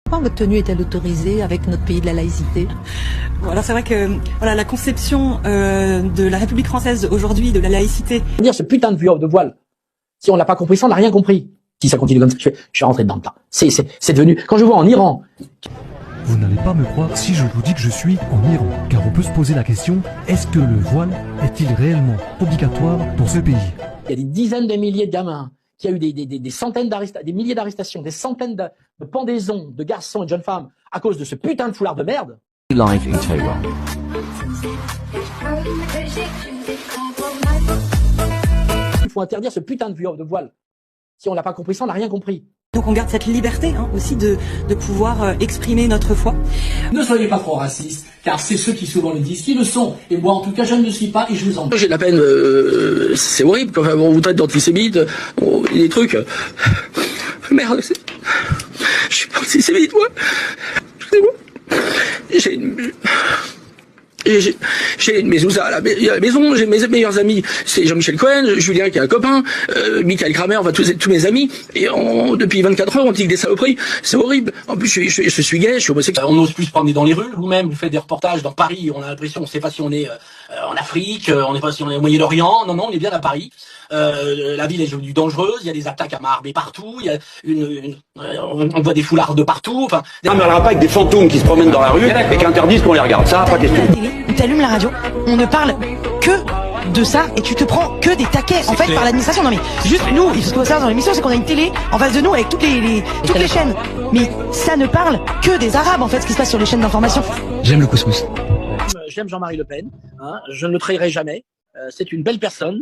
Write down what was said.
Pourquoi votre tenue est-elle autorisée avec notre pays de la laïcité? Bon, alors c'est vrai que voilà, la conception de la République française aujourd'hui, de la laïcité. Dire ce putain de voile, si on l'a pas compris ça, on n'a rien compris. Si ça continue comme ça, je suis rentré dedans le tas. C'est devenu, quand je vois en Iran. Vous n'allez pas me croire si je vous dis que je suis en Iran, car on peut se poser la question, est-ce que le voile est-il réellement obligatoire dans ce pays? Il y a des dizaines de milliers de gamins qui a eu des centaines des milliers d'arrestations, des centaines de pendaisons de garçons et de jeunes femmes à cause de ce putain de foulard de merde. Live in Tehran. Il faut interdire ce putain de voile. Si on l'a pas compris ça, on n'a rien compris. Donc on garde cette liberté aussi de pouvoir exprimer notre foi. Ne soyez pas trop racistes, car c'est ceux qui souvent le disent qui le sont. Et moi, en tout cas, je ne le suis pas et je vous en prie. J'ai de la peine, c'est horrible. Quand on vous traite d'antisémite, des trucs. Merde, je suis pas antisémite, moi. Excusez-moi. J'ai mes ouzas à la maison, j'ai mes meilleurs amis, c'est Jean-Michel Cohen, Julien qui est un copain, Michael Kramer, enfin tous mes amis, et depuis 24 heures on dit que des saloperies, c'est horrible. En plus je suis gay, je suis homosexuel. On n'ose plus se promener dans les rues, vous-même, vous faites des reportages dans Paris, on a l'impression, on sait pas si on est en Afrique, on n'est pas si on est au Moyen-Orient, non, on est bien à Paris. La ville est devenue dangereuse, il y a des attaques à main armée partout, il y a on voit des foulards de partout, enfin... On ne parlera pas avec des fantômes qui se promènent dans la rue et qui interdisent qu'on les regarde, ça, pas question. Tu allumes la radio, on ne parle que de ça et tu te prends que des taquets en fait par l'administration. Non mais juste nous, il faut se savoir dans l'émission, c'est qu'on a une télé en face de nous avec toutes les chaînes. Mais ça ne parle que des Arabes en fait, ce qui se passe sur les chaînes d'information. J'aime le couscous. J'aime Jean-Marie Le Pen, je ne le trahirai jamais. C'est une belle personne.